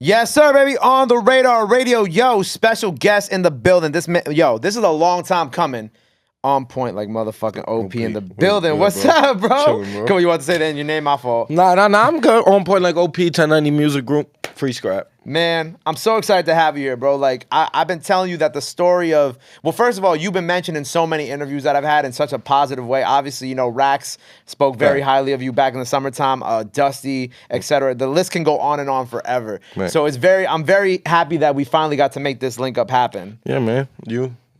Yes, sir, baby. On the radar radio. Yo, special guest in the building. This is a long time coming. On point like motherfucking OP in the building. Good, What's bro. up, bro? Chillin', bro. Come on, you want to say that in your name? My fault. Nah, I'm good. On point like OP, 1090 Music Group, free scrap. Man, I'm so excited to have you here, bro. Like, I've been telling you that the story of, well, first of all, you've been mentioned in so many interviews that I've had in such a positive way. Obviously, you know, Rax spoke very highly of you back in the summertime, Dusty, etc. The list can go on and on forever. Man. So I'm very happy that we finally got to make this link up happen. Yeah, man.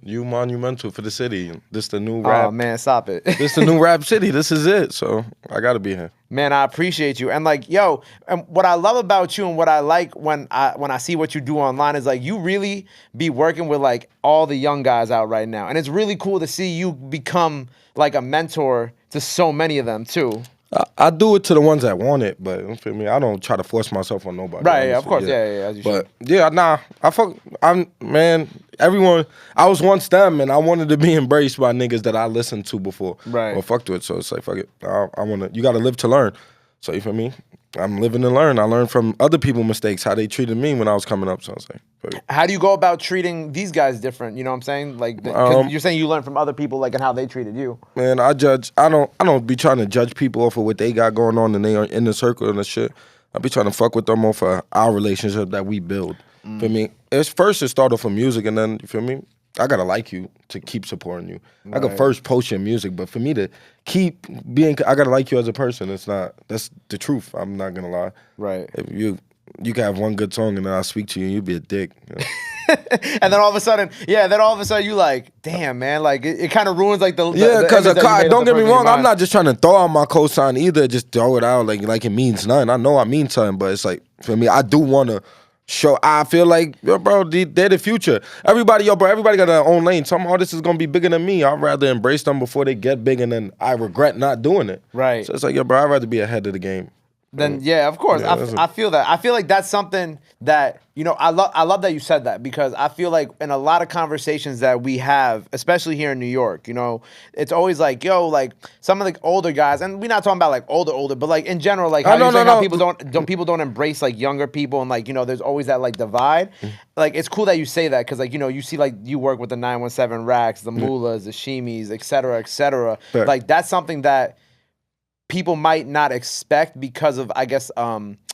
You monumental for the city. This the new rap. Oh, man, stop it. This the new rap city. This is it. So I gotta be here. Man, I appreciate you. And like, yo, and what I love about you and what I like when I see what you do online is like you really be working with like all the young guys out right now. And it's really cool to see you become like a mentor to so many of them too. I do it to the ones that want it, but you feel me? I don't try to force myself on nobody. Right, yeah, of course, yeah, as you but should. yeah, nah, everyone, I was once them, and I wanted to be embraced by niggas that I listened to before, right, or fucked with. So it's like, fuck it, you gotta live to learn. So you feel me? I'm living to learn. I learned from other people's mistakes, how they treated me when I was coming up. So I was like, how do you go about treating these guys different? You know what I'm saying? Like, 'cause you're saying you learn from other people, like, and how they treated you. Man, I don't be trying to judge people off of what they got going on and they are in the circle and the shit. I be trying to fuck with them off of our relationship that we build. Feel me? It started off with music, and then you feel me? I gotta like you to keep supporting you. Right. I could first post your music, but for me to keep being, I gotta like you as a person. That's the truth. I'm not gonna lie. Right. If you can have one good song and then I speak to you and you be a dick. You know? And then all of a sudden, you like, damn, man, like it kind of ruins like the because don't get me wrong, I'm not just trying to throw out my cosign either. Just throw it out like it means nothing. I know I mean something, but it's like for me, I do want to. I feel like, yo, bro, they're the future. Everybody got their own lane. Some artists is gonna be bigger than me. I'd rather embrace them before they get big, and then I regret not doing it. Right. So it's like, yo, bro, I'd rather be ahead of the game. Then yeah, of course. Yeah, I feel that. I feel like that's something that, you know, I love that you said that, because I feel like in a lot of conversations that we have, especially here in New York, you know, it's always like, yo, like some of the older guys, and we're not talking about like older, but like in general, like how how people don't embrace like younger people, and like, you know, there's always that like divide. Like it's cool that you say that, because like, you know, you see like you work with the 917 Racks, the Mullahs, the Shimis, et cetera, et cetera. Right. Like that's something that people might not expect because of, I guess,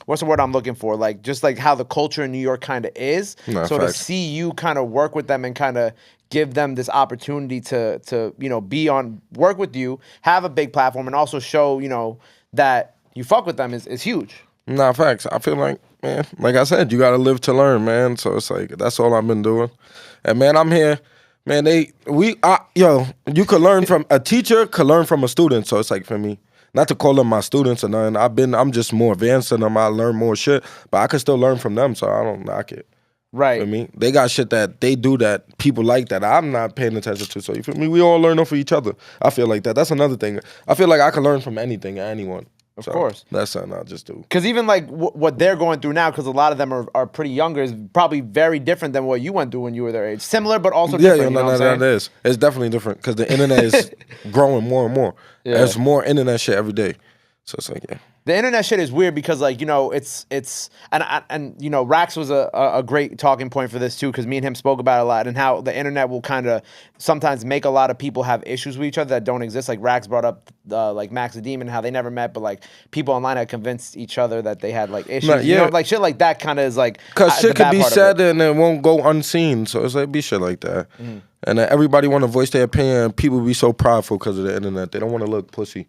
what's the word I'm looking for? Like, just like how the culture in New York kind of is. No, so facts. to see you kind of work with them and kind of give them this opportunity to you know, work with you, have a big platform, and also show, you know, that you fuck with them is huge. Nah, facts. I feel like, man, like I said, you gotta live to learn, man. So it's like, that's all I've been doing. And man, I'm here. Man, you could learn from, a teacher could learn from a student. So it's like, for me, not to call them my students or nothing. I'm just more advanced than them. I learn more shit, but I can still learn from them, so I don't knock it. Right. You feel me? They got shit that they do that people like that I'm not paying attention to. So you feel me? We all learn off of each other. I feel like that. That's another thing. I feel like I can learn from anything, anyone. Of course. That's something I'll just do. Because even like what they're going through now, because a lot of them are pretty younger, is probably very different than what you went through when you were their age. Similar, but also different. That is. It's definitely different, because the internet is growing more and more. Yeah. There's more internet shit every day. So it's like, yeah. The internet shit is weird because, like, you know, it's and you know, Rax was a great talking point for this too, because me and him spoke about it a lot, and how the internet will kind of sometimes make a lot of people have issues with each other that don't exist. Like Rax brought up like Max the Demon, how they never met, but like people online had convinced each other that they had like issues. Nah, yeah. You know, like shit like that kind of is like, because shit could be said and it won't go unseen. So it's like, be shit like that. And everybody want to voice their opinion. People be so prideful because of the internet. They don't want to look pussy.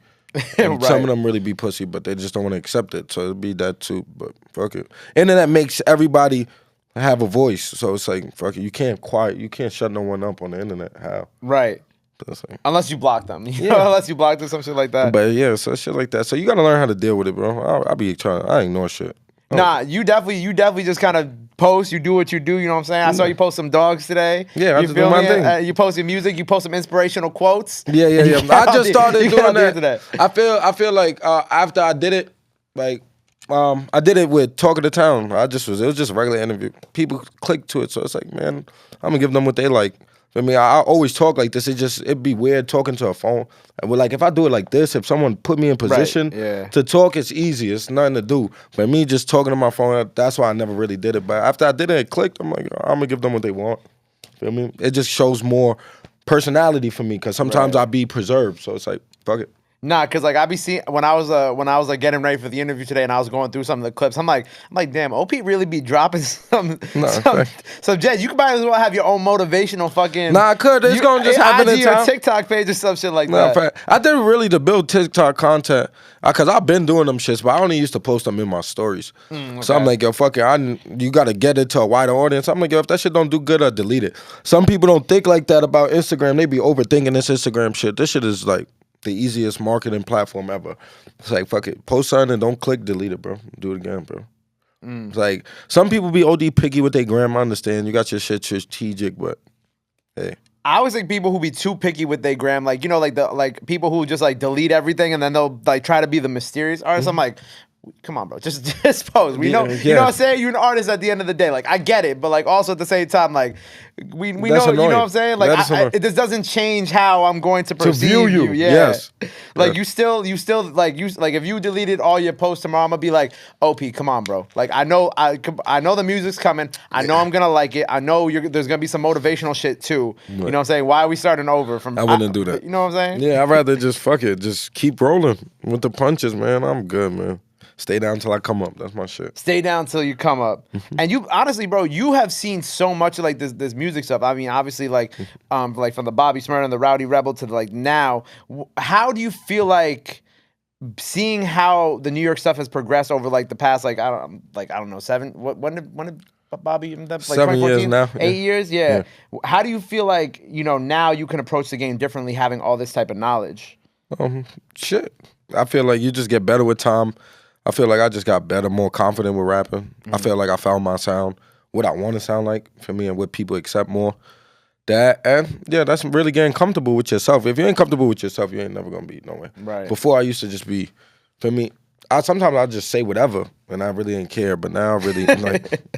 Right. Some of them really be pussy, but they just don't want to accept it. So it'd be that too. But fuck it. Internet makes everybody have a voice. So it's like, fuck it. You can't shut no one up on the internet. How? Right. Like, unless you block them. You know, unless you block them, some shit like that. But yeah, so shit like that. So you gotta learn how to deal with it, bro. I ignore shit. Nah, you definitely just kind of post, you do what you do, you know what I'm saying? I saw you post some dogs today. Yeah, I just do my thing. You posted music, you post some inspirational quotes. Yeah. I just started doing that today. I feel like after I did it, like I did it with Talk of the Town. It was just a regular interview. People clicked to it, so it's like, man, I'm gonna give them what they like. I mean, I always talk like this. It'd be weird talking to a phone. But like if I do it like this, if someone put me in position to talk, it's easy. It's nothing to do. But me just talking to my phone, that's why I never really did it. But after I did it clicked, I'm like, I'm gonna give them what they want. Feel me? It just shows more personality for me because sometimes I be preserved. So it's like, fuck it. Nah, cause like I be seeing when I was like getting ready for the interview today and I was going through some of the clips, I'm like, damn, OP really be dropping some Jed, you could might as well have your own motivational fucking. Nah, I could. It's gonna just happen in time. Your TikTok page or some shit like that. I did really to build TikTok content because I've been doing them shits, but I only used to post them in my stories. Okay. So I'm like, yo, fuck it. You gotta get it to a wider audience. I'm like, yo, if that shit don't do good, I delete it. Some people don't think like that about Instagram. They be overthinking this Instagram shit. This shit is like the easiest marketing platform ever. It's like, fuck it. Post something and don't click, delete it, bro. Do it again, bro. It's like, some people be OD picky with their gram. I understand. You got your shit strategic, but hey. I always think people who be too picky with their gram, like, you know, like people who just like delete everything and then they'll like try to be the mysterious artist. I'm like, come on, bro, just post. We know, you know what I'm saying? You're an artist at the end of the day. Like, I get it, but like also at the same time, like we know, annoying. you know what I'm saying? Like, this doesn't change how I'm going to perceive view you. Yeah. Yes. Like you still like if you deleted all your posts tomorrow, I'm gonna be like, OP, come on, bro. Like I know the music's coming. I know I'm gonna like it. I know there's gonna be some motivational shit too. You know what I'm saying? Why are we starting over from? I wouldn't do that. You know what I'm saying? Yeah, I'd rather just fuck it. Just keep rolling with the punches, man. I'm good, man. Stay down till I come up. That's my shit. Stay down till you come up. And you honestly, bro, you have seen so much of like this music stuff. I mean, obviously, like from the Bobby Smurda and the Rowdy Rebel to like now. How do you feel like seeing how the New York stuff has progressed over like the past I don't know 7? When did Bobby like 7 years now? 8 years? Yeah. How do you feel like now you can approach the game differently, having all this type of knowledge? Shit. I feel like you just get better with time. I feel like I just got better, more confident with rapping. I feel like I found my sound, what I want to sound like for me and what people accept more. That's really getting comfortable with yourself. If you ain't comfortable with yourself, you ain't never gonna be nowhere. Right. Before I used to just be, for me, sometimes I just say whatever and I really didn't care. But now I really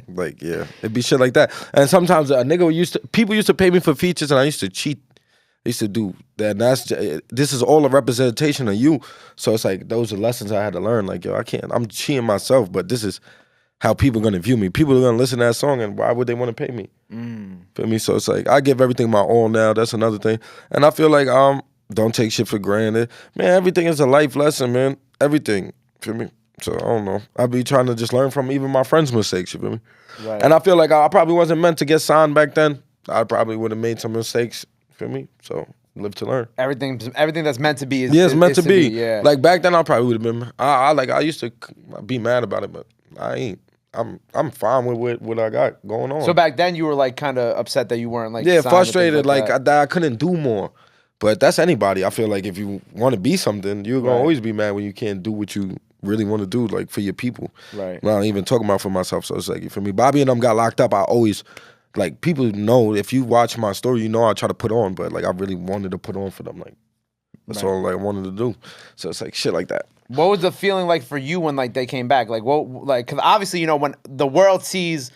like it'd be shit like that. And sometimes people used to pay me for features and I used to cheat. I used to do that. And this is all a representation of you. So it's like those are lessons I had to learn. Like, yo, I'm cheating myself, but this is how people are gonna view me. People are gonna listen to that song, and why would they want to pay me? Feel me? So it's like I give everything my all now. That's another thing. And I feel like don't take shit for granted. Man, everything is a life lesson, man. Everything. Feel me? So I don't know. I be trying to just learn from even my friends' mistakes, you feel me? Right. And I feel like I probably wasn't meant to get signed back then. I probably would have made some mistakes. Feel me? So live to learn. Everything that's meant to be it's meant to be. Yeah. Like back then, I probably would have been. I used to be mad about it, but I ain't. I'm fine with what I got going on. So back then, you were like kind of upset that you weren't like frustrated. Like I couldn't do more. But that's anybody. I feel like if you want to be something, you're gonna always be mad when you can't do what you really want to do, like for your people. Right. Not even talking about for myself. So it's like for me, Bobby and them got locked up. I always. Like, people know, if you watch my story, you know I try to put on, but, like, I really wanted to put on for them. Like, that's all I wanted to do. So it's, like, shit like that. What was the feeling like for you when, like, they came back? Like, because obviously, when the world sees,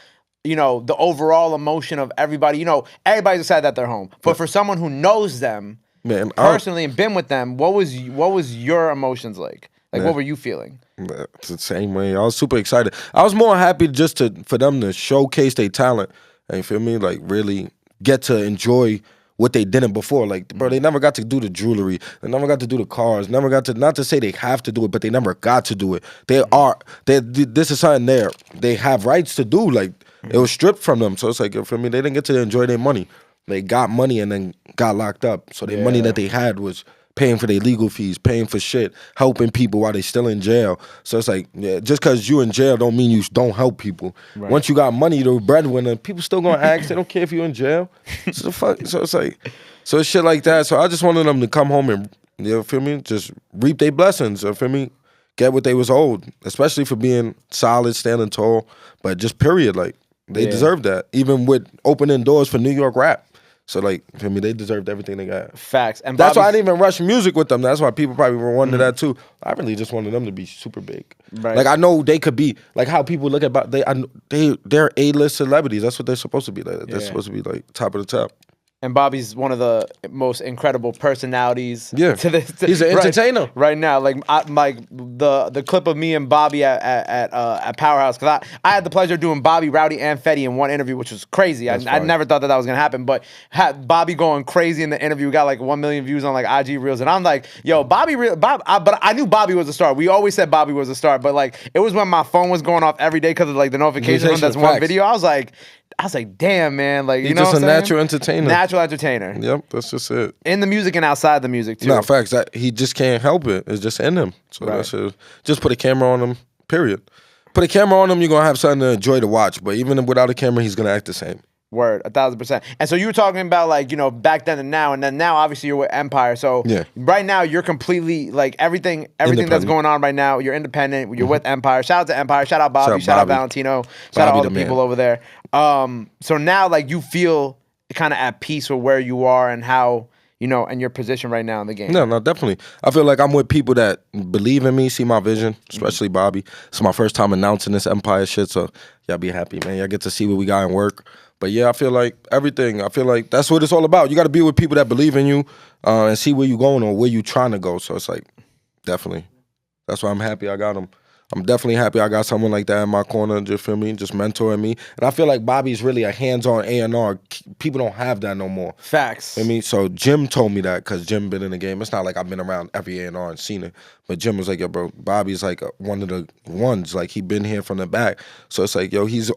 the overall emotion of everybody, everybody's excited that they're home. But for someone who knows them personally and been with them, what was your emotions like? Like, what were you feeling? It's the same way. I was super excited. I was more happy just for them to showcase their talent. You feel me? Like, really get to enjoy what they didn't before. Like, bro, they never got to do the jewelry. They never got to do the cars. Never got to, not to say they have to do it, but they never got to do it. This is something they have rights to do. Like, it was stripped from them. So it's like, for me, they didn't get to enjoy their money. They got money and then got locked up. So the money that they had was paying for their legal fees, paying for shit, helping people while they still in jail. So it's like, just because you in jail don't mean you don't help people. Right. Once you got money, the breadwinner, people still gonna ask. They don't care if you're in jail. So it's like, so it's shit like that. So I just wanted them to come home and, feel me, just reap their blessings. Feel me, get what they was owed, especially for being solid, standing tall. But just period, like they deserve that. Even with opening doors for New York rap. So, like, for me, they deserved everything they got. Facts. And that's why I didn't even rush music with them. That's why people probably were wondering that, too. I really just wanted them to be super big. Right. Like, I know they could be, like, how people look at, they're A-list celebrities. That's what they're supposed to be. Like, they're supposed to be, like, top of the top. And Bobby's one of the most incredible personalities. Yeah, to this, he's an entertainer right now. Like the clip of me and Bobby at Powerhouse, because I had the pleasure of doing Bobby, Rowdy, and Fetty in one interview, which was crazy. I never thought that was gonna happen, but had Bobby going crazy in the interview. We got like 1 million views on like IG Reels, and I'm like, yo, but I knew Bobby was a star. We always said Bobby was a star, but like it was when my phone was going off every day because of like the notification from that's one video. I was like, damn, man, like you know, just a natural entertainer. Natural entertainer. Yep, that's just it. In the music and outside the music too. Nah, facts. He just can't help it. It's just in him. So that's it. Just put a camera on him. Period. Put a camera on him, you're gonna have something to enjoy to watch. But even without a camera, he's gonna act the same. Word, 1,000%. And so you were talking about like, you know, back then and then now obviously you're with Empire. So right now you're completely like everything that's going on right now, you're independent, you're with Empire. Shout out to Empire, shout out Bobby, shout out Valentino, shout out all the people over there. So now like you feel kind of at peace with where you are and how, you know, and your position right now in the game. No, definitely. I feel like I'm with people that believe in me, see my vision, especially Bobby. It's my first time announcing this Empire shit, so y'all be happy, man. Y'all get to see what we got in work. But yeah, I feel like everything. I feel like that's what it's all about. You got to be with people that believe in you and see where you going or where you trying to go. So it's like, definitely. That's why I'm happy I got him. I'm definitely happy I got someone like that in my corner, just feel me, just mentoring me. And I feel like Bobby's really a hands-on A&R. People don't have that no more. Facts. I mean, so Jim told me that because Jim been in the game. It's not like I've been around every A&R and seen it. But Jim was like, yo, bro, Bobby's like one of the ones. Like, he been here from the back. So it's like, yo, he's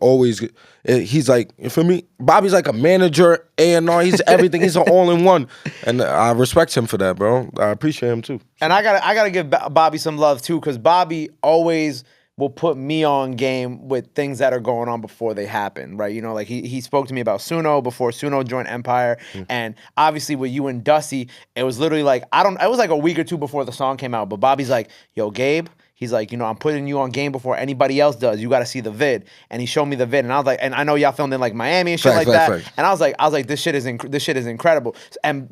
like, you feel me? Bobby's like a manager, A&R. He's everything. He's an all-in-one. And I respect him for that, bro. I appreciate him, too. And I gotta give Bobby some love, too, because Bobby always will put me on game with things that are going on before they happen, right? You know, like he spoke to me about Suno before Suno joined Empire, and obviously with you and Dusty, it was literally like it was like a week or two before the song came out, but Bobby's like, yo, Gabe, he's like, you know, I'm putting you on game before anybody else does. You got to see the vid, and he showed me the vid, and I was like, and I know y'all filmed in like Miami and shit like that, and I was like, this shit is incredible, and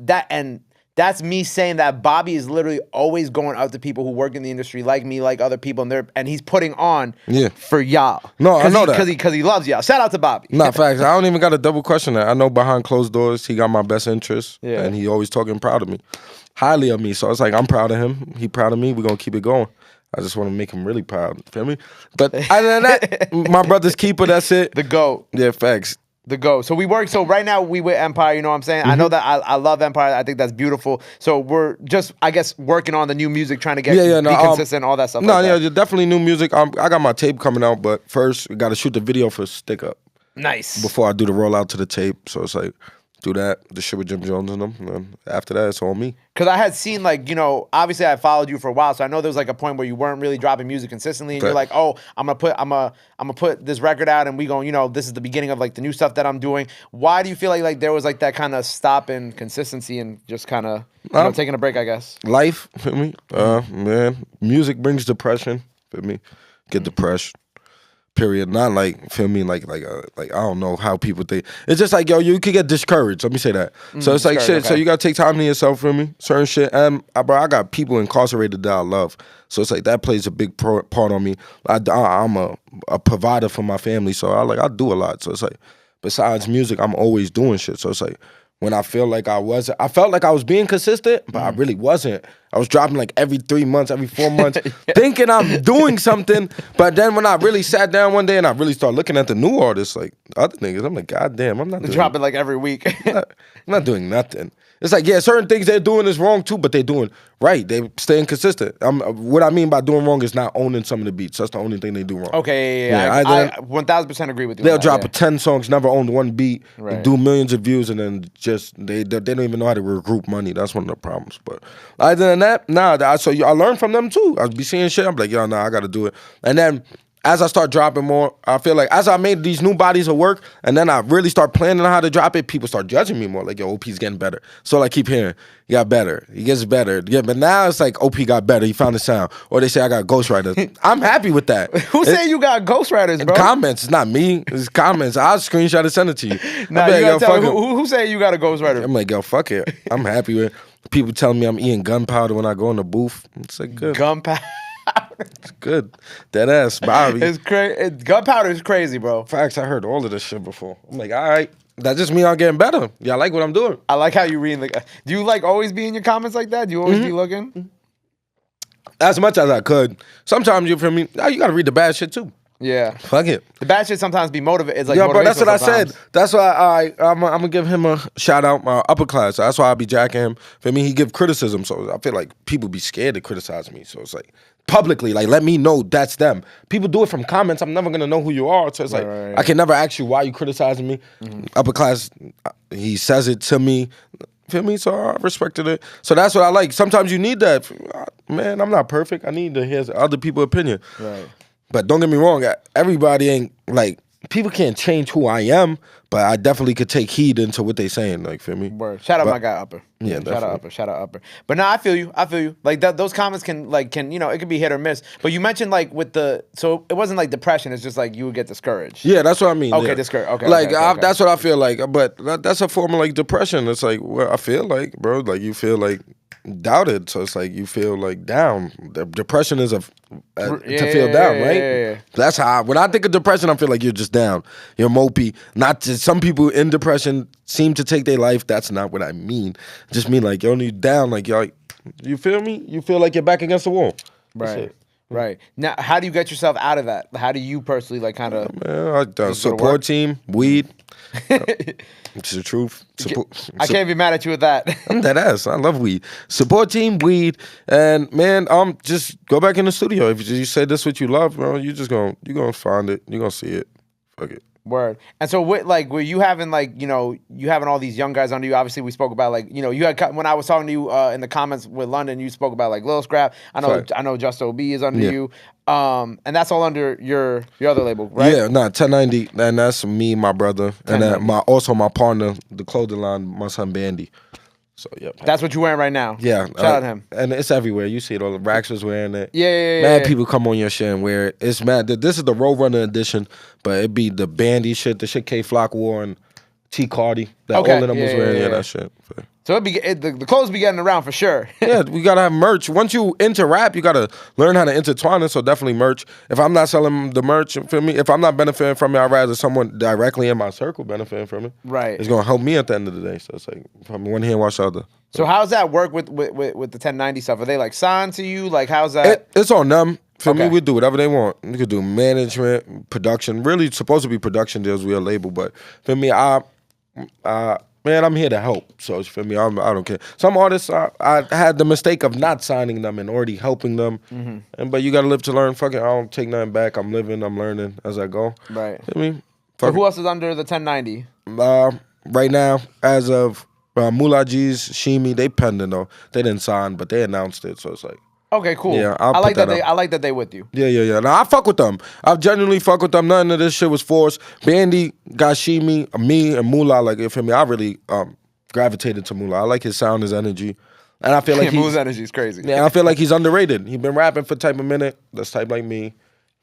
that's me saying that Bobby is literally always going out to people who work in the industry like me, like other people, and he's putting on for y'all. No, I know that. Because he loves y'all. Shout out to Bobby. Nah, facts. I don't even got to double question that. I know behind closed doors, he got my best interests, and he always talking proud of me, highly of me. So it's like, I'm proud of him. He proud of me. We're going to keep it going. I just want to make him really proud. Feel me? But other than that, my brother's keeper, that's it. The GOAT. Yeah, facts. The GOAT. So we work. So right now we with Empire. You know what I'm saying? I know that I love Empire. I think that's beautiful. So we're just, I guess, working on the new music, trying to get be consistent, all that stuff. Definitely new music. I got my tape coming out, but first we got to shoot the video for Stick Up. Nice. Before I do the rollout to the tape, so it's like, do that, the shit with Jim Jones and them, and then after that, it's all me. Because I had seen, like, you know, obviously I followed you for a while, so I know there was like a point where you weren't really dropping music consistently, and you're like, oh, I'm gonna put this record out, and we going, you know, this is the beginning of like the new stuff that I'm doing. Why do you feel like there was like that kind of stop in consistency and just kind of taking a break, I guess? Life, feel me? Man, music brings depression, feel me? Get depressed. Period. Not like, feel me, like I don't know how people think. It's just like, yo, you could get discouraged. Let me say that. So it's like shit. Okay. So you gotta take time to yourself, feel me? Certain shit. And bro, I got people incarcerated that I love. So it's like that plays a big part on me. I'm a provider for my family, so I do a lot. So it's like, besides music, I'm always doing shit. So it's like, when I felt like I was being consistent, but I really wasn't. I was dropping like every 3 months, every 4 months, thinking I'm doing something. But then when I really sat down one day and I really started looking at the new artists, like other niggas, I'm like, God damn, I'm not dropping like every week. I'm not doing nothing. It's like, yeah, certain things they're doing is wrong too, but they're doing right. They're staying consistent. What I mean by doing wrong is not owning some of the beats. That's the only thing they do wrong. Okay, I 1,000% agree with you. They'll drop 10 songs, never owned one beat, do millions of views, and then just they don't even know how to regroup money. That's one of the problems. But other than that, so I learned from them too. I'd be seeing shit. I'm like, yo, I got to do it. And then as I start dropping more, I feel like as I made these new bodies of work, and then I really start planning on how to drop it, people start judging me more. Like, yo, OP's getting better. So I keep hearing, he got better. He gets better. Yeah, but now it's like, OP got better. He found the sound. Or they say I got ghostwriters. I'm happy with that. Who say you got ghostwriters, bro? Comments. It's not me. It's comments. I'll screenshot and send it to you. Nah, you gotta tell me, who say you got a ghostwriter? I'm like, yo, fuck it. I'm happy with people telling me I'm eating gunpowder when I go in the booth. It's like, good. Gunpowder. It's good. Dead ass, Bobby. It's crazy. Gunpowder is crazy, bro. Facts, I heard all of this shit before. I'm like, all right. That just mean I'm getting better. Yeah, I like what I'm doing. I like how you read. Do you like always be in your comments like that? Do you always be looking? As much as I could. Sometimes you feel me. You gotta read the bad shit too. Yeah. Fuck it. The bad shit sometimes be motivated. It's like Yeah, bro, that's what I sometimes. said. That's why I'm gonna give him a shout out, my upper class. That's why I be jacking him. For me, he give criticism, so I feel like people be scared to criticize me. So it's like publicly, like let me know that's them. People do it from comments. I'm never gonna know who you are. So it's like right. I can never ask you why you criticizing me. Upper class, he says it to me. Feel me? So I respected it. So that's what I like. Sometimes you need that. Man, I'm not perfect. I need to hear other people's opinion. Right. But don't get me wrong, everybody ain't like people can't change who I am, but I definitely could take heed into what they saying. Like, feel me? Word. Shout out my guy Upper. Yeah, shout out Upper. But no, I feel you. Like those comments can it can be hit or miss. But you mentioned like so it wasn't like depression. It's just like you would get discouraged. Yeah, that's what I mean. Okay, yeah. discouraged. Okay. Like okay. that's what I feel like. But that's a form of like depression. It's like what I feel like, bro. Like you feel like doubted, so it's like you feel like down. Depression is to feel down, right? Yeah. That's how when I think of depression, I feel like you're just down. You're mopey. Not just some people in depression seem to take their life. That's not what I mean. Just mean like you're only down. Like you feel me? You feel like you're back against the wall. Right. Right. Now, how do you get yourself out of that? How do you personally like kind of support team, weed. It's the truth. I can't be mad at you with that. I'm dead ass. I love weed. Support team, weed, and man, just go back in the studio. If you say this what you love, bro, you're gonna find it. You're gonna see it. Fuck it. Word. And so, were you having you having all these young guys under you? Obviously, we spoke about you had when I was talking to you in the comments with London, you spoke about like Lil Scrap. I know Just OB is under you. And that's all under your other label, right? Yeah, 1090, and that's me, my brother, and then my partner, the clothing line, my son Bandy. So yeah, that's what you're wearing right now. Yeah, shout out him. And it's everywhere. You see it. All the Rax was wearing it. Yeah. Mad people come on your shit and wear it. It's mad. This is the Roadrunner edition, but it be the Bandy shit, the shit K Flock wore and T Cardi. That all of them was wearing. Yeah, that shit. So the clothes be getting around for sure. Yeah, we gotta have merch. Once you into rap, you gotta learn how to intertwine it. So definitely merch. If I'm not selling the merch, feel me? If I'm not benefiting from it, I'd rather someone directly in my circle benefiting from it. Right. It's gonna help me at the end of the day. So it's like from one hand wash the other. So how's that work with the 1090 stuff? Are they like signed to you? Like how's that? It's on them. For me, we do whatever they want. You could do management, production. Really supposed to be production deals. We a label, but for me, man, I'm here to help. So for me, I don't care. Some artists, I had the mistake of not signing them and already helping them. But you got to live to learn. Fuck it, I don't take nothing back. I'm living, I'm learning as I go. Right. I mean, so who else is under the 1090? Right now, as of Moolah G's, Shimi, they pending though. They didn't sign, but they announced it. So it's like. Okay, cool. Yeah, I like that they with you. Yeah. Now I fuck with them. I genuinely fuck with them. None of this shit was forced. Bandy, Gashimi, me, and Moolah. Like for me, I really gravitated to Moolah. I like his sound, his energy, and I feel like Moolah's energy is crazy. Yeah, I feel like he's underrated. He been rapping for type of minute. That's type like me.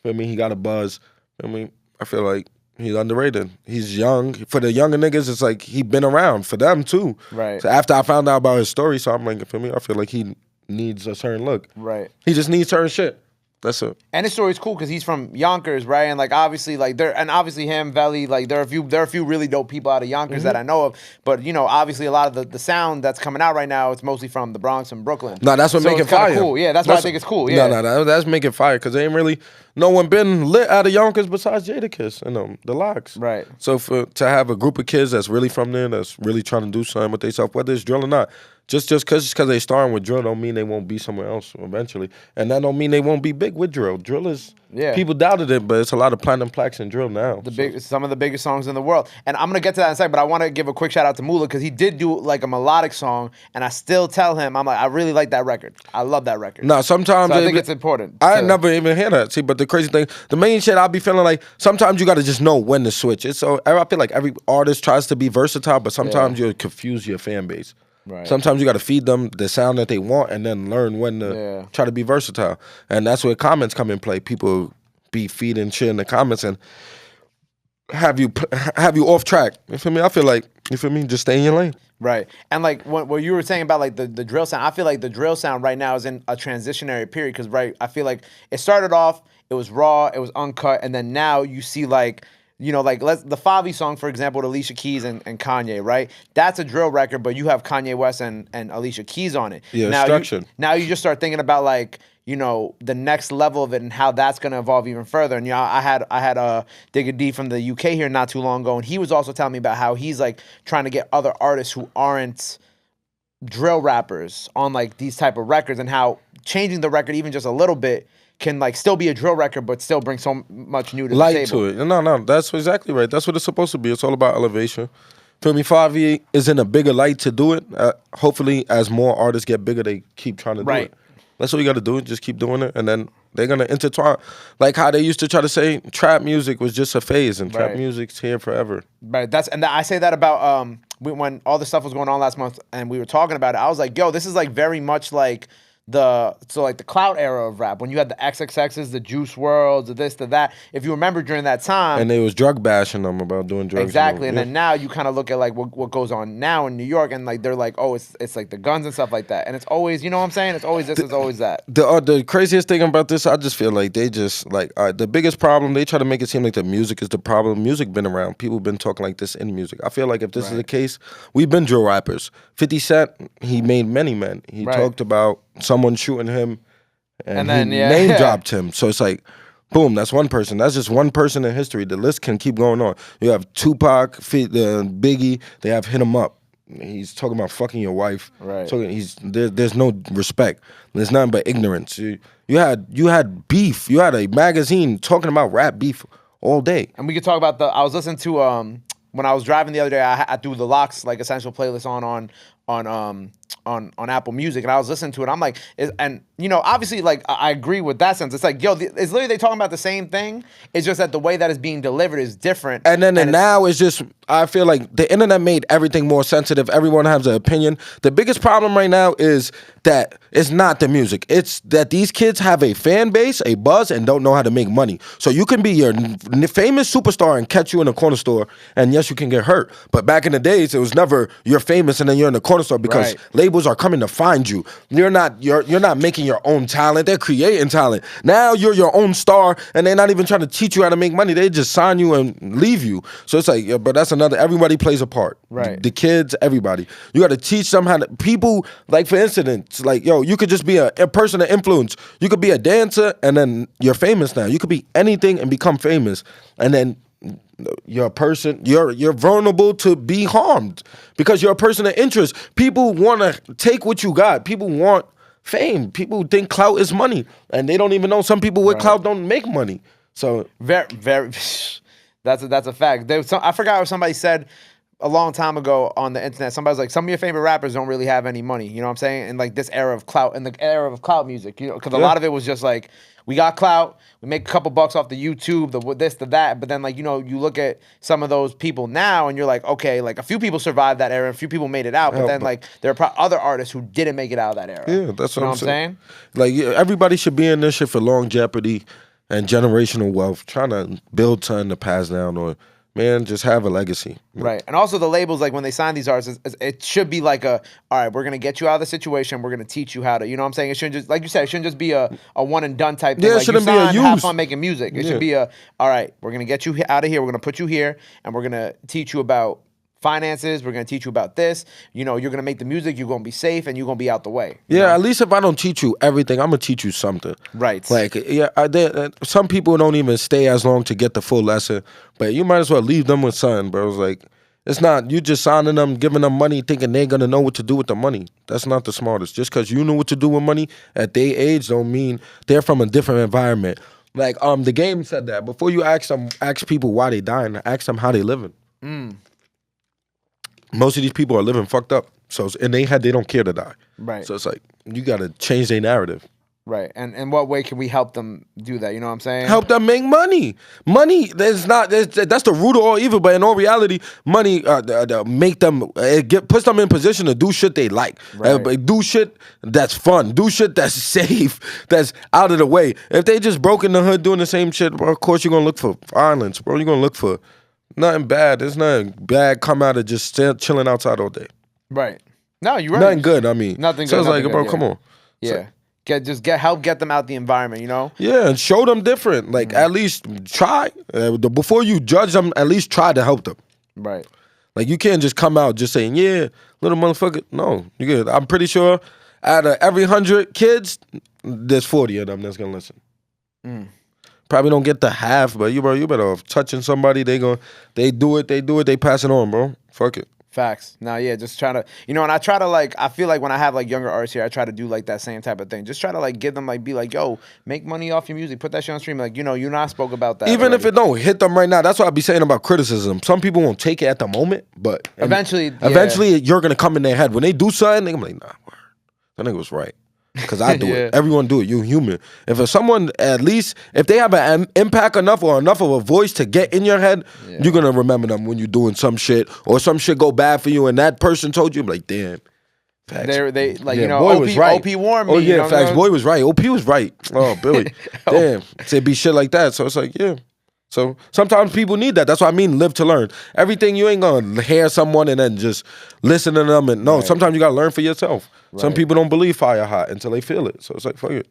Feel me? He got a buzz. I feel like he's underrated. He's young. For the younger niggas, it's like he been around for them too. Right. So after I found out about his story, so I'm like, for me, I feel like he needs a certain look. Right. He just needs certain shit. That's it. And his story's cool because he's from Yonkers, right? And like obviously him, Veli, like there are a few really dope people out of Yonkers that I know of. But obviously a lot of the sound that's coming out right now, it's mostly from the Bronx and Brooklyn. No, that's what make it fire. Cool. Yeah, that's why I think it's cool. Yeah. No, that's make it fire because ain't really no one been lit out of Yonkers besides Jadakiss and the Locks. Right. So to have a group of kids that's really from there, that's really trying to do something with themselves, whether it's drill or not. Just because they starting with drill don't mean they won't be somewhere else eventually. And that don't mean they won't be big with drill. Drill is, people doubted it, but it's a lot of platinum plaques in drill now. Some of the biggest songs in the world. And I'm going to get to that in a second, but I want to give a quick shout out to Moolah because he did do like a melodic song, and I still tell him, I'm like, I really like that record. I love that record. No, sometimes. So I think it's important. I never even hear that. See, but the crazy thing, the main shit I be feeling like, sometimes you got to just know when to switch. I feel like every artist tries to be versatile, but sometimes you'll confuse your fan base. Right. Sometimes you got to feed them the sound that they want and then learn when to try to be versatile. And that's where comments come in play. People be feeding shit in the comments and have you off track. You feel me? I feel like, you feel me? Just stay in your lane. Right. And like what you were saying about like the drill sound, I feel like the drill sound right now is in a transitionary period because I feel like it started off, it was raw, it was uncut, and then now you see like you know, like the Favi song, for example, with Alicia Keys and Kanye, right? That's a drill record, but you have Kanye West and Alicia Keys on it. Yeah, now structured. Now you just start thinking about like, you know, the next level of it and how that's going to evolve even further. And, you know, I had Digga D from the UK here not too long ago, and he was also telling me about how he's like trying to get other artists who aren't drill rappers on like these type of records, and how changing the record even just a little bit can like still be a drill record, but still bring so much new to the table. To it. No, that's exactly right. That's what it's supposed to be. It's all about elevation. Feel me? Favi is in a bigger light to do it. Hopefully, as more artists get bigger, they keep trying to do it. That's what you got to do. Just keep doing it, and then they're gonna intertwine. Like how they used to try to say, trap music was just a phase, and trap music's here forever. Right. I say that about when all the stuff was going on last month, and we were talking about it. I was like, yo, this is like very much like the clout era of rap, when you had the XXXs, the Juice WRLDs, the this, the that. If you remember during that time, and they was drug bashing them about doing drugs. Exactly, and then now you kind of look at like what goes on now in New York, and like they're like, oh, it's like the guns and stuff like that, and it's always, you know what I'm saying? It's always this, it's always that. The craziest thing about this, I just feel like they just like the biggest problem. They try to make it seem like the music is the problem. Music been around. People been talking like this in music. I feel like if this is the case, we've been drill rappers. 50 Cent, he made many men. He talked about someone shooting him, and then he name dropped him. So it's like, boom, that's one person. That's just one person in history. The list can keep going on. You have Tupac, Biggie. They have Hit 'Em Up. He's talking about fucking your wife. Right. There's no respect. There's nothing but ignorance. You had beef. You had a magazine talking about rap beef all day. And we could talk about I was listening to when I was driving the other day. I threw the Locks like essential playlist on Apple Music, and I was listening to it. I'm like, and you know, obviously, like I agree with that sense. It's like, yo, it's literally they talking about the same thing. It's just that the way that it's being delivered is different. And then now it's just, I feel like the internet made everything more sensitive. Everyone has an opinion. The biggest problem right now is that it's not the music. It's that these kids have a fan base, a buzz, and don't know how to make money. So you can be your famous superstar and catch you in a corner store, and yes, you can get hurt. But back in the days, it was never you're famous and then you're in the corner store, because labels are coming to find you. You're not making your own talent. They're creating talent. Now you're your own star, and they're not even trying to teach you how to make money. They just sign you and leave you. So it's like, yeah, but that's another. Everybody plays a part. Right. The kids, everybody. You got to teach them how to. People, like for instance, like yo, you could just be a person of influence. You could be a dancer, and then you're famous now. You could be anything and become famous, and then you're a person, you're vulnerable to be harmed because you're a person of interest. People want to take what you got. People want fame. People think clout is money, and they don't even know some people with clout don't make money. So very that's a fact. I forgot what somebody said a long time ago on the internet. Somebody was like, some of your favorite rappers don't really have any money. You know what I'm saying? In like this era of clout, in the era of clout music, you know, because a lot of it was just like, we got clout, we make a couple bucks off the YouTube, the this, the that, but then like, you know, you look at some of those people now and you're like, okay, like a few people survived that era, a few people made it out, but then like there are other artists who didn't make it out of that era. Yeah, that's what you know I'm saying. Like everybody should be in this shit for longevity and generational wealth, trying to build something to pass down, or man, just have a legacy. Right. And also the labels, like when they sign these artists, it should be like all right, we're going to get you out of the situation. We're going to teach you how to, you know what I'm saying? It shouldn't just, like you said, it shouldn't just be a one and done type thing. Yeah, like it shouldn't be a use. Have fun making music. It should be all right, we're going to get you out of here. We're going to put you here, and we're going to teach you about finances. We're going to teach you about this. You know, you're going to make the music. You're going to be safe, and you're going to be out the way. Yeah, at least if I don't teach you everything, I'm going to teach you something. Right. Like, yeah, some people don't even stay as long to get the full lesson, but you might as well leave them with something, bro. It's like, it's not, you just signing them, giving them money, thinking they're going to know what to do with the money. That's not the smartest. Just because you know what to do with money at their age don't mean they're from a different environment. Like, the game said that. Before you ask people why they dying, ask them how they living. Most of these people are living fucked up. So in their head, they don't care to die. Right. So it's like, you got to change their narrative. Right. And in what way can we help them do that? You know what I'm saying? Help them make money. Money, that's the root of all evil. But in all reality, money make them, puts them in position to do shit they like. Right. Do shit that's fun. Do shit that's safe, that's out of the way. If they just broke in the hood doing the same shit, bro, of course you're going to look for violence, bro. You're going to look for nothing bad. There's nothing bad come out of just chilling outside all day. Right. No, you're right. Nothing good, I mean. Nothing good. So it's like, good, bro, come on. Yeah. Help get them out the environment, you know? Yeah, and show them different. Like, at least try. Before you judge them, at least try to help them. Right. Like, you can't just come out just saying, yeah, little motherfucker. No, you good. I'm pretty sure out of every 100 kids, there's 40 of them that's gonna listen. Probably don't get the half, but you better off touching somebody. They do it, they pass it on, bro. Fuck it. Facts. Now, yeah, just try to, you know, and I try to like, I feel like when I have like younger artists here, I try to do like that same type of thing. Just try to like give them like, be like, yo, make money off your music, put that shit on stream. Like, you know, you and I spoke about that. Even if it don't hit them right now, that's what I be saying about criticism. Some people won't take it at the moment, but eventually you're gonna come in their head. When they do something, they're gonna be like, nah, word. That nigga was right. Because I do it. Everyone do it. You're human. If someone, at least, if they have an impact enough or enough of a voice to get in your head, you're going to remember them when you're doing some shit or some shit go bad for you and that person told you, like, damn. Facts. They like, you know, boy was right. OP warned me. Oh, yeah, you know, facts. Boy was right. OP was right. Oh, Billy. Damn. It'd be shit like that. So it's like, yeah. So sometimes people need that. That's what I mean, live to learn. Everything, you ain't going to hear someone and then just listen to them. And no, sometimes you got to learn for yourself. Right. Some people don't believe fire hot until they feel it. So it's like, fuck it.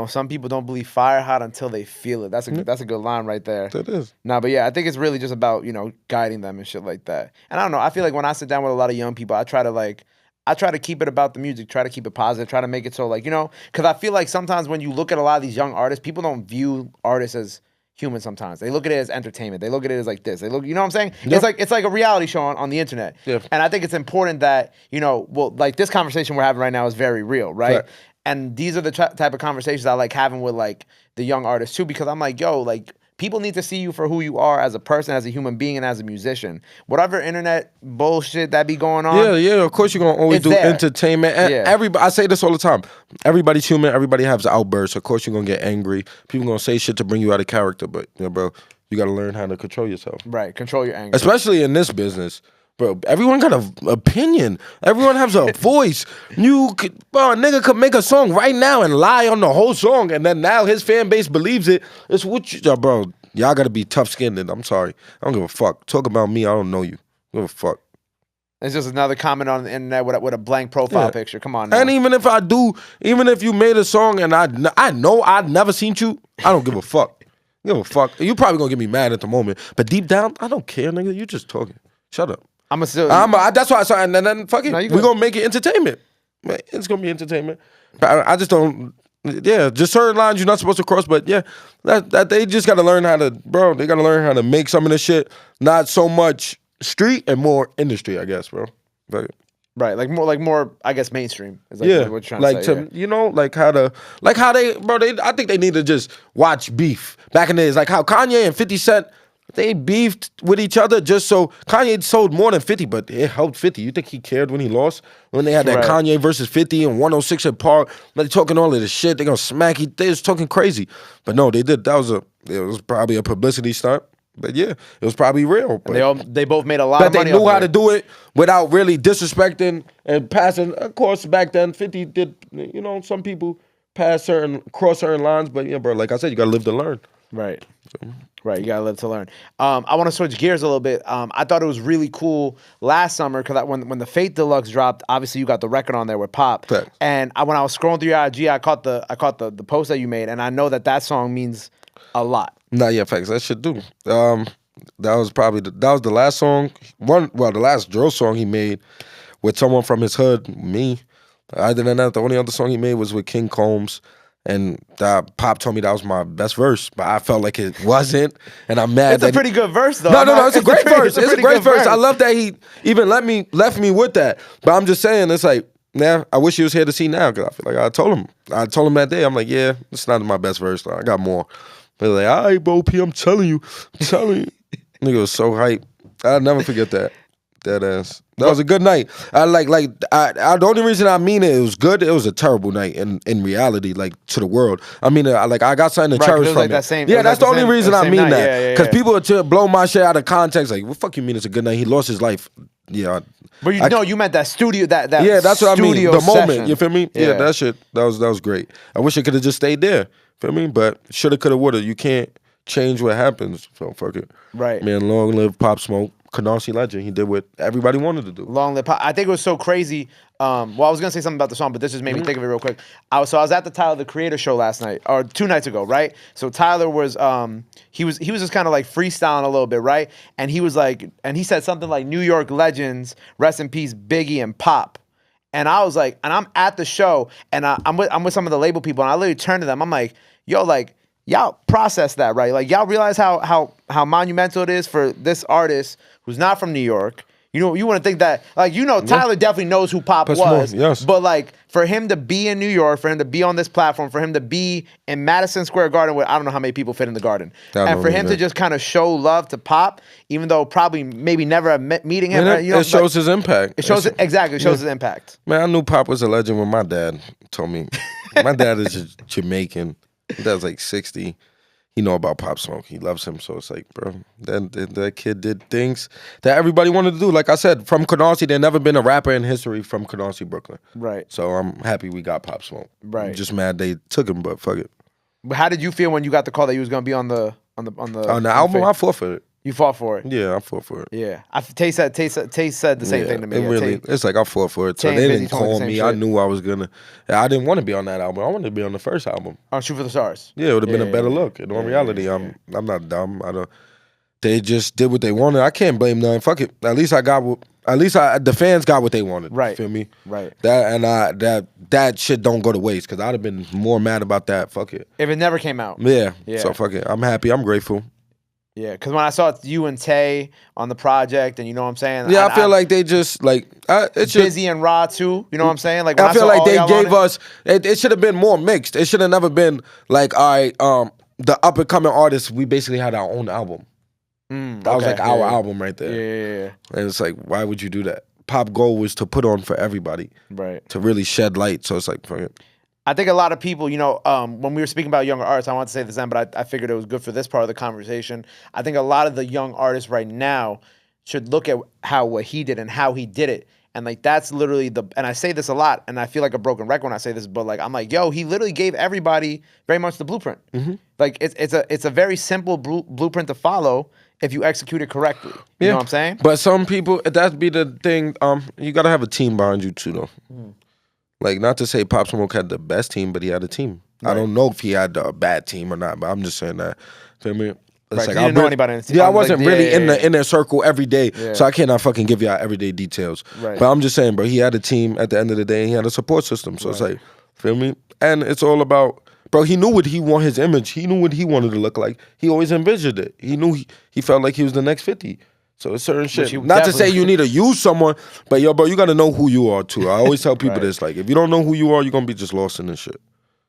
Some people don't believe fire hot until they feel it. That's a good line right there. That is. Nah, but yeah, I think it's really just about, you know, guiding them and shit like that. And I don't know, I feel like when I sit down with a lot of young people, I try to keep it about the music, try to keep it positive, try to make it so like, you know, because I feel like sometimes when you look at a lot of these young artists, people don't view artists as human sometimes. They look at it as entertainment. They look at it as like this. They look, you know what I'm saying? Yep. It's like a reality show on the internet. Yep. And I think it's important that, you know, well, like this conversation we're having right now is very real, right? And these are the type of conversations I like having with like the young artists too, because I'm like, yo, like people need to see you for who you are as a person, as a human being, and as a musician. Whatever internet bullshit that be going on. Yeah, of course you're going to always do entertainment. And everybody, I say this all the time. Everybody's human. Everybody has outbursts. Of course you're going to get angry. People going to say shit to bring you out of character. But, you know, bro, you got to learn how to control yourself. Right, control your anger. Especially in this business. Bro, everyone got an opinion. Everyone has a voice. A nigga could make a song right now and lie on the whole song, and then now his fan base believes it. It's what you, bro. Y'all gotta be tough-skinned. I'm sorry. I don't give a fuck. Talk about me. I don't know you. I don't give a fuck. It's just another comment on the internet with a blank profile picture. Come on now. And even if I do, even if you made a song and I know I'd never seen you, I don't give a fuck. Give a fuck. You probably gonna get me mad at the moment, but deep down, I don't care, nigga. You just talking. Shut up. That's why I saw, and then fuck it. We're gonna make it entertainment. Man, it's gonna be entertainment. I just don't. Yeah, just certain lines you're not supposed to cross. But yeah, that they just gotta learn how to, bro. They gotta learn how to make some of this shit not so much street and more industry, I guess, bro. Right, like more, I guess, mainstream. Is like what you're trying like to say. You know, like how they, bro. I think they need to just watch beef back in the days, like how Kanye and 50 Cent. They beefed with each other just so Kanye sold more than 50, but it helped 50. You think he cared when he lost? When they had that Kanye versus 50 and 106 at Park, like talking all of this shit, they gonna smack. They was talking crazy, but no, they did. It was probably a publicity stunt, but yeah, it was probably real. But they both made a lot of money. But they knew how to do it without really disrespecting and passing. Of course, back then 50 did. You know, some people cross certain lines, but yeah, bro. Like I said, you gotta live to learn. Right. Right, you gotta live to learn. I want to switch gears a little bit. I thought it was really cool last summer because when the Fate Deluxe dropped, obviously you got the record on there with Pop. Correct. And when I was scrolling through your IG, I caught the post that you made, and I know that song means a lot. Nah, yeah, facts. That shit do. That was the last song. The last drill song he made with someone from his hood, me. Other than that, the only other song he made was with King Combs. And Pop told me that was my best verse, but I felt like it wasn't, and I'm mad. It's a pretty good verse, though. No, it's a great verse. It's a great verse. I love that he even left me with that. But I'm just saying, it's like, I wish he was here to see now, because I feel like I told him that day. I'm like, yeah, it's not my best verse, though. I got more. But like, all right, bro, P, I'm telling you. Nigga was so hype. I'll never forget that. That ass. That was a good night. The only reason I mean it was good. It was a terrible night in reality, like to the world. I mean, I got something to cherish from it. That's the only reason I mean that. Because people would blow my shit out of context. Like, what fuck you mean it's a good night? He lost his life. Yeah. But you meant that studio. That yeah, that's what I mean. The session. moment. You feel me? Yeah, that shit. That was great. I wish it could have just stayed there. Feel me? But shoulda, coulda, woulda. You can't change what happens. So fuck it. Right. Man, long live Pop Smoke. Canarsie legend. He did what everybody wanted to do. Long live Pop. I think it was so crazy. Well, I was gonna say something about the song, but this just made me think of it real quick. I was at the Tyler the Creator show last night, or 2 nights ago, right? So Tyler was he was just kind of like freestyling a little bit, right? And he was like, and he said something like New York legends, rest in peace, Biggie and Pop. And I was like, and I'm at the show, and I'm with some of the label people, and I literally turned to them. I'm like, yo, like, y'all process that, right? Like, y'all realize how monumental it is for this artist who's not from New York. You know, you want to think that, like, Tyler definitely knows who Pop was. Yes. But, like, for him to be in New York, for him to be on this platform, for him to be in Madison Square Garden, where I don't know how many people fit in the garden, and for him to just kind of show love to Pop, even though probably maybe never meeting him. It shows his impact. It shows his impact. Man, I knew Pop was a legend when my dad told me. My dad is Jamaican. My dad's like 60. He know about Pop Smoke. He loves him. So it's like, bro, that kid did things that everybody wanted to do. Like I said, from Canarsie, there never been a rapper in history from Canarsie, Brooklyn. Right. So I'm happy we got Pop Smoke. Right. I'm just mad they took him, but fuck it. But how did you feel when you got the call that you was gonna be on the album? I fought for it. You fought for it. Yeah, I fought for it. Yeah, Tay said the same thing to me. It's like I fought for it. So they didn't call me. I knew I was gonna. I didn't want to be on that album. I wanted to be on the first album. On Shoot for the Stars. Yeah, it would have been a better look. In all reality, I'm not dumb. I don't. They just did what they wanted. I can't blame none. Fuck it. At least the fans got what they wanted. Right. Feel me? Right. That shit don't go to waste because I'd have been more mad about that. Fuck it. If it never came out. Yeah. So fuck it. I'm happy. I'm grateful. Yeah, because when I saw you and Tay on the project, and you know what I'm saying? Yeah, I feel like they just, like... it's Busy and Raw, too. You know what I'm saying? Like, I feel like they gave us... It should have been more mixed. It should have never been like, all right, the up-and-coming artists, we basically had our own album. That was like our album right there. Yeah. And it's like, why would you do that? Pop goal was to put on for everybody. Right. To really shed light. So it's like, fuck it. I think a lot of people, when we were speaking about younger artists, I wanted to say this then, but I figured it was good for this part of the conversation. I think a lot of the young artists right now should look at what he did and how he did it. And like that's literally and I say this a lot, and I feel like a broken record when I say this, but like I'm like, yo, he literally gave everybody very much the blueprint. Mm-hmm. Like it's a very simple blueprint to follow if you execute it correctly. You know what I'm saying? But some people, that'd be the thing. You gotta have a team behind you too, though. Mm. Like, not to say Pop Smoke had the best team, but he had a team. Right. I don't know if he had a bad team or not, but I'm just saying that. Feel me? Right, like, you didn't know anybody in the team. Yeah, I wasn't really in their circle every day, so I cannot fucking give you everyday details. Right. But I'm just saying, bro, he had a team at the end of the day, and he had a support system. So it's like, feel me? And it's all about, bro, he knew what he wanted, his image. He knew what he wanted to look like. He always envisioned it. He knew he felt like he was the next 50. So it's certain shit. Not to say you need to use someone, but yo, bro, you gotta know who you are too. I always tell people this, like, if you don't know who you are, you're gonna be just lost in this shit.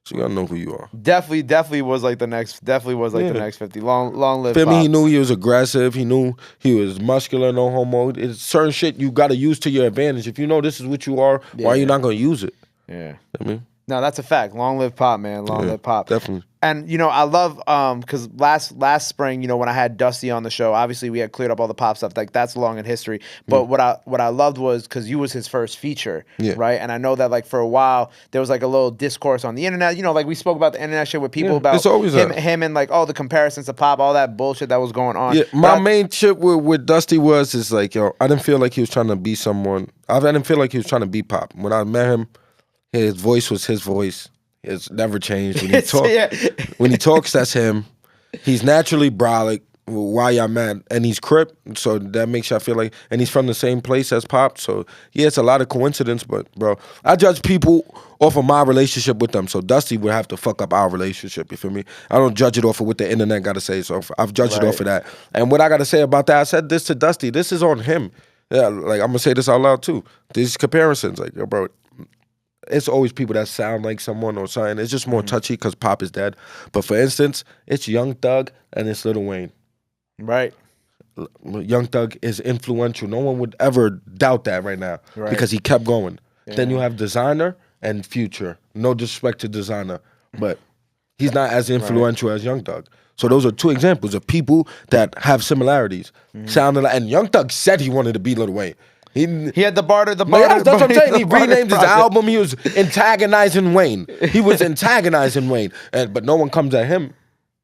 So you gotta know who you are. Definitely was like the next 50. Long live. Feel me? He knew he was aggressive. He knew he was muscular, no homo. It's certain shit you gotta use to your advantage. If you know this is what you are, why are you not gonna use it? Yeah. I mean, no, that's a fact. Long live Pop, man. Long live Pop. Definitely. And I love because last spring, when I had Dusty on the show, obviously we had cleared up all the Pop stuff. Like that's long in history. But what I loved was because you was his first feature, right? And I know that like for a while there was like a little discourse on the internet. Like we spoke about the internet shit with people about him and like all the comparisons to Pop, all that bullshit that was going on. Yeah, my main shit with Dusty is like, yo, I didn't feel like he was trying to be someone. I didn't feel like he was trying to be Pop. When I met him, his voice was his voice. It's never changed. When he talks, when he talks, that's him. He's naturally brolic. Why y'all mad? And he's Crip, so that makes y'all feel like. And he's from the same place as Pop, so yeah, it's a lot of coincidence. But bro, I judge people off of my relationship with them. So Dusty would have to fuck up our relationship. You feel me? I don't judge it off of what the internet got to say. So I've judged it off of that. And what I got to say about that, I said this to Dusty. This is on him. Yeah, like I'm gonna say this out loud too. These comparisons, like yo, bro. It's always people that sound like someone or something. It's just more touchy because Pop is dead. But for instance, it's Young Thug and it's Lil Wayne. Right. Young Thug is influential. No one would ever doubt that right now because he kept going. Yeah. Then you have Designer and Future. No disrespect to Designer, but he's not as influential as Young Thug. So those are two examples of people that have similarities. Sounding like, and Young Thug said he wanted to be Lil Wayne. He had the barter. That's what I'm saying. He renamed his album. He was antagonizing Wayne. He was antagonizing Wayne, but no one comes at him.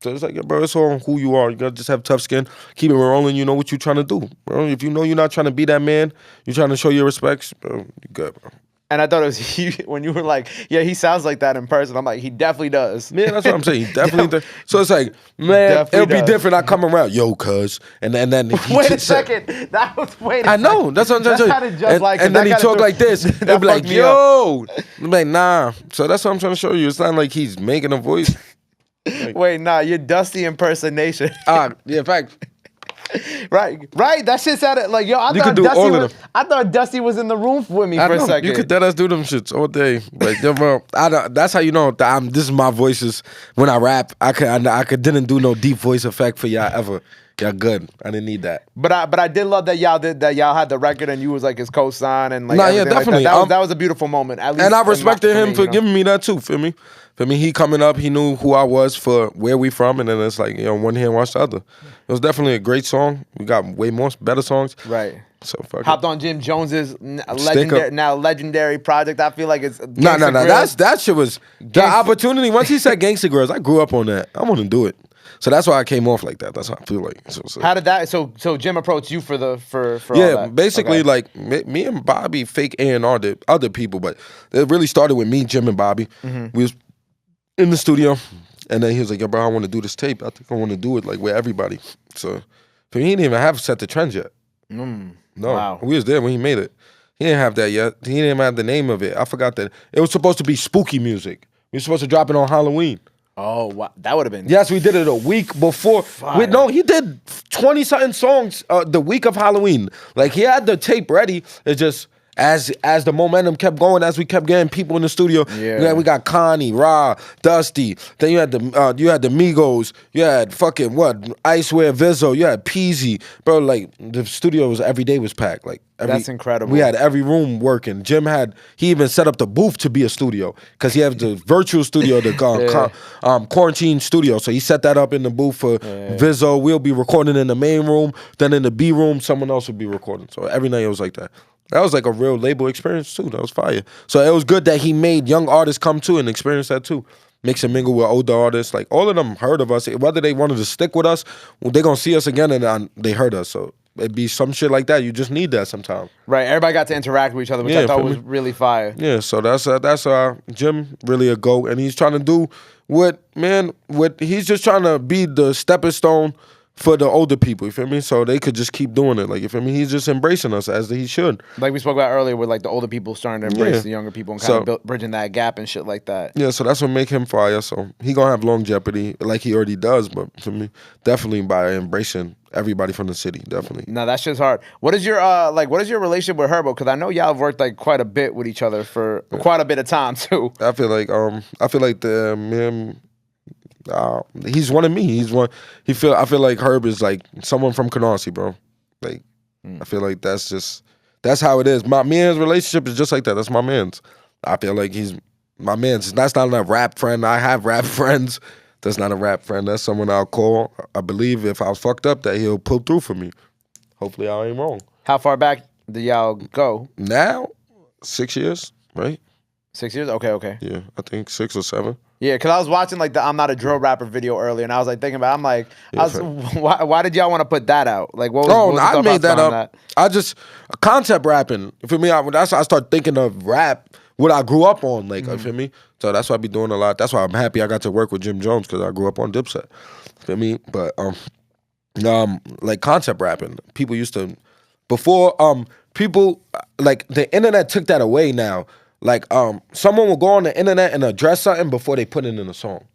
So it's like, yeah, bro, it's all who you are. You gotta just have tough skin, keep it rolling. You know what you're trying to do, bro. If you know you're not trying to be that man, you're trying to show your respects, bro. You good, bro. And I thought it was when you were like, yeah, he sounds like that in person. I'm like, he definitely does. Man, that's what I'm saying. He definitely does. So it's like, man, it'll be different. I come around, yo, cuz. And then wait a second. That was I know. That's what I'm trying to tell you. Just like, and then he talk like this. They'll be like, yo. I'm like, nah. So that's what I'm trying to show you. It's not like he's making a voice. Like, wait, nah, you're Dusty impersonation. Yeah, in fact. Right. That shit sounded like, yo, I thought Dusty was in the room with me for a second. You could let us do them shits all day. But yo, bro, that's how you know this is my voices when I rap. I didn't do no deep voice effect for y'all ever. Y'all good. I didn't need that. But I did love that y'all had the record and you was like his co-sign and like yeah, definitely. Like that was a beautiful moment. At least, and I respected him for giving me that too. Feel me? He coming up, he knew who I was for where we from, and then it's like, one hand wash the other. It was definitely a great song. We got way more better songs. Right. So fuck Hopped on Jim Jones's legendary project. I feel like it's no. That shit was the opportunity. Once he said Gangsta Grills, I grew up on that. I want to do it. So that's why I came off like that. That's how I feel like. So how did that? So Jim approached you for all yeah, that. basically like me and Bobby fake A&R did other people, but it really started with me, Jim, and Bobby. We was in the studio, and then he was like, "Yo, bro, I want to do this tape. I think I want to do it like with everybody." So for me, he didn't even have Set the Trends yet. No, wow. We was there when he made it. He didn't have that yet. He didn't even have the name of it. I forgot that it was supposed to be spooky music. We were supposed to drop it on Halloween. Oh, wow. That would have been... Yes, we did it a week before. He did 20-something songs the week of Halloween. Like, he had the tape ready. It's just, as the momentum kept going, as we kept getting people in the studio, we got Connie, Ra, Dusty. Then you had the Migos. You had fucking, Icewear, Vizzo. You had Peasy. Bro, like, the studio every day was packed. Like, that's incredible. We had every room working. Jim he even set up the booth to be a studio because he had the virtual studio, the quarantine studio. So he set that up in the booth for Vizzo. We'll be recording in the main room. Then in the B room, someone else would be recording. So every night it was like that. That was like a real label experience too. That was fire. So it was good that he made young artists come too and experience that too. Mix and mingle with older artists. Like all of them heard of us. Whether they wanted to stick with us, they're going to see us again and they heard us. So it'd be some shit like that. You just need that sometimes. Right. Everybody got to interact with each other, which I thought was really fire. Yeah. So that's Jim really a GOAT. And he's trying to do he's just trying to be the stepping stone for the older people, you feel me? So they could just keep doing it. Like, you feel me? He's just embracing us as he should. Like we spoke about earlier with like the older people starting to embrace the younger people and kind of bridging that gap and shit like that. Yeah, so that's what make him fire. So he gonna have longevity like he already does, but for me, definitely by embracing everybody from the city, definitely. No, that shit's hard. What is your relationship with Herbo? Because I know y'all have worked like quite a bit with each other for quite a bit of time too. I feel like he's one of me. I feel like Herb is like someone from Canarsie, bro. Like I feel like that's how it is. Me and his relationship is just like that. That's my man's. I feel like he's my man's. That's not a rap friend. I have rap friends. That's not a rap friend. That's someone I'll call. I believe if I was fucked up that he'll pull through for me. Hopefully I ain't wrong. How far back did y'all go? Now, 6 years, right? 6 years? Okay. Yeah, I think 6 or 7. Yeah, because I was watching like the I'm Not a Drill Rapper video earlier, and I was like thinking about why did y'all want to put that out? Like, what was I made that up. That? I just concept rapping. For me, that's how I start thinking of rap, what I grew up on, like, you feel me? So that's why I be doing a lot. That's why I'm happy I got to work with Jim Jones, because I grew up on Dipset. Feel me? But like concept rapping, people used to before people like the internet took that away now. Like, someone will go on the internet and address something before they put it in a song.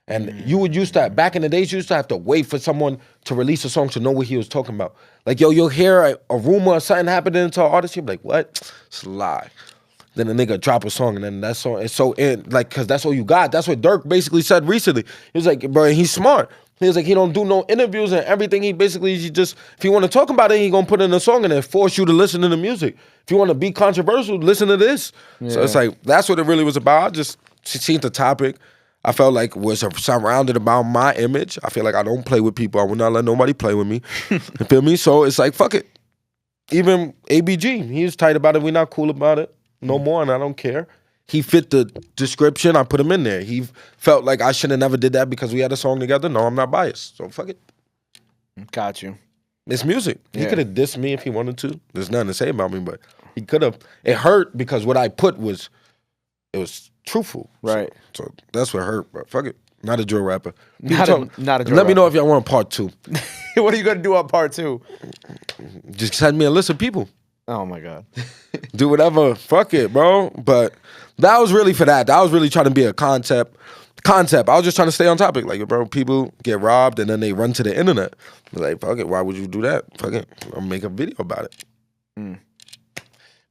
And you would used to, back in the days, you used to have to wait for someone to release a song to know what he was talking about. Like, you'll hear a rumor or something happening to an artist, you'll be like, what? It's a lie. Then a nigga drop a song, and then that song is so because that's all you got. That's what Dirk basically said recently. He was like, bro, he's smart. He was like, he don't do no interviews and everything. He just, if you want to talk about it, he gonna put it in a song and then force you to listen to the music. If you want to be controversial, listen to this. Yeah. So it's like, that's what it really was about. I just seen the topic. I felt like was surrounded about my image. I feel like I don't play with people. I will not let nobody play with me. You feel me? So it's like, fuck it. Even ABG, he was tight about it. We not cool about it no more, and I don't care. he fit the description. I put him in there. He felt like I should have never did that because we had a song together. No, I'm not biased. So fuck it. Got you. It's music. He Yeah. could have dissed me if he wanted to. There's nothing to say about me, but he could have. It hurt because what I put was truthful. Right. So that's what hurt. But fuck it. Not a drill rapper. Not a drill Let me know rapper. if y'all want part 2. What are you gonna do on part 2? Just send me a list of people. Oh my god. Do whatever. Fuck it, bro. But that was really for that. That was really trying to be a concept. I was just trying to stay on topic. Like, bro, people get robbed and then they run to the internet. Like, fuck it. Why would you do that? Fuck it. I'll make a video about it.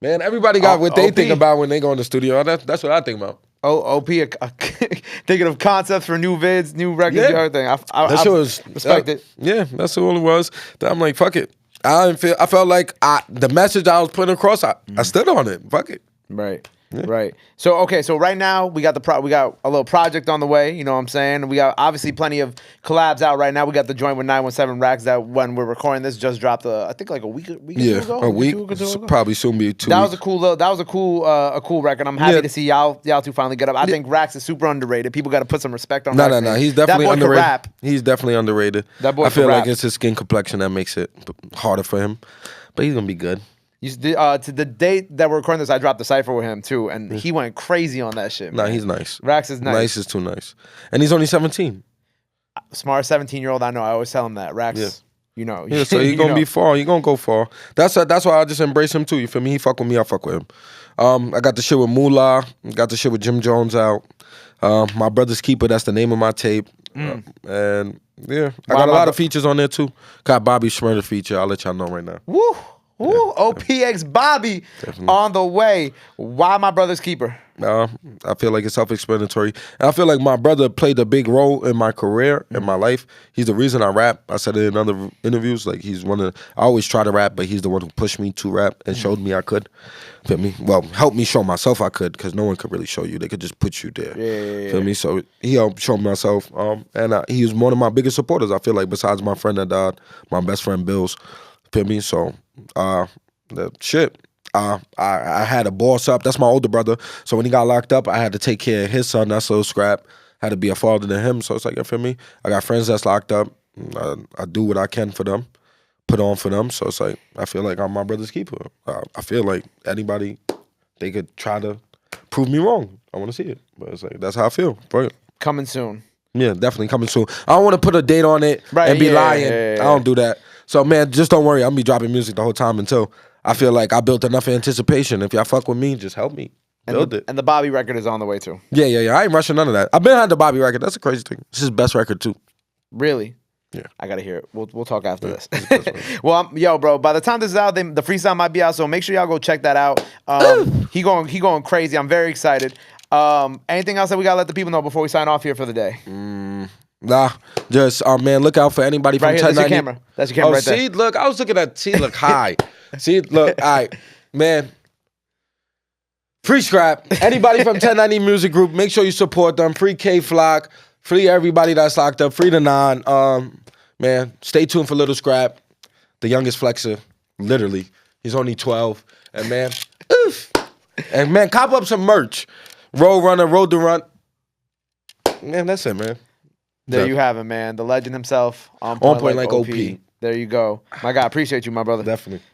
Man, everybody got what they OP. think about when they go in the studio. That's what I think about. OP, thinking of concepts for new vids, new records, Yeah. everything. That shit was respect it. Yeah, that's all it was. I'm like, fuck it. I felt like the message I was putting across, I stood on it. Fuck it. Right. Right. So okay, so right now we got we got a little project on the way, you know what I'm saying? We got obviously plenty of collabs out right now. We got the joint with 917 Racks that when we're recording this just dropped I think like a week or two ago. A week. Two ago? Probably soon be 2 That weeks. was a cool record. I'm happy to see y'all two finally get up. I think Rax is super underrated. People got to put some respect on Rax. No. He's definitely that boy underrated. Can rap. He's definitely underrated. That boy I feel can like rap. it's his skin complexion that makes it harder for him. But he's gonna be good. To the date that we're recording this, I dropped the cypher with him too, and he went crazy on that shit. Nah, Man. he's nice. Rax is nice. Nice is too nice. And he's only 17. Smart 17-year-old. I know. I always tell him that. Rax, Yeah. you know. Yeah, so he's gonna be far. He's gonna go far. That's why I just embrace him too. You feel me? He fuck with me, I fuck with him. I got the shit with Moolah. Got the shit with Jim Jones out. My Brother's Keeper, that's the name of my tape. And yeah, I got a lot of features on there too. Got Bobby Schmurder feature. I'll let y'all know right now. Woo! Woo! OPX Bobby on the way. Why My Brother's Keeper? I feel like it's self-explanatory. And I feel like my brother played a big role in my career, in my life. He's the reason I rap. I said it in other interviews. Like he's I always try to rap, but he's the one who pushed me to rap and showed me I could. Feel me? Well, helped me show myself I could, because no one could really show you. They could just put you there. Yeah. Feel me? So he helped show myself. And he was one of my biggest supporters, I feel like, besides my friend that died, my best friend Bills. Feel me? So the shit. I had a boss up. That's my older brother. So when he got locked up, I had to take care of his son. That's little Scrap. Had to be a father to him. So it's like, you feel me? I got friends that's locked up. I do what I can for them, put on for them. So it's like, I feel like I'm my brother's keeper. I feel like anybody, they could try to prove me wrong. I want to see it. But it's like, that's how I feel. Right. Coming soon. Yeah, definitely coming soon. I don't want to put a date on it and be lying. Yeah. I don't do that. So, man, just don't worry. I'm going to be dropping music the whole time until I feel like I built enough anticipation. If y'all fuck with me, just help me build it. And the Bobby record is on the way too. Yeah. I ain't rushing none of that. I've been on the Bobby record. That's a crazy thing. This is his best record, too. Really? Yeah. I gotta hear it. We'll talk after this. Well, yo, bro. By the time this is out, the freestyle might be out. So make sure y'all go check that out. He going crazy. I'm very excited. Anything else that we gotta let the people know before we sign off here for the day? Nah, just man, look out for anybody from Right here, 1090. that's your camera. That's your camera right there. See, look, I was looking at. See, look high. See, look, all right, man. Free Scrap. Anybody from 1090 Music Group, make sure you support them. Free K Flock. Free everybody that's locked up. Free the 9. Man, stay tuned for Little Scrap, the youngest flexer. Literally, he's only 12. And man, and man, cop up some merch. Road Runner, Road to Run. Man, that's it, man. There you have it, man. The legend himself. On point like OP. There you go. My God, appreciate you, my brother. Definitely.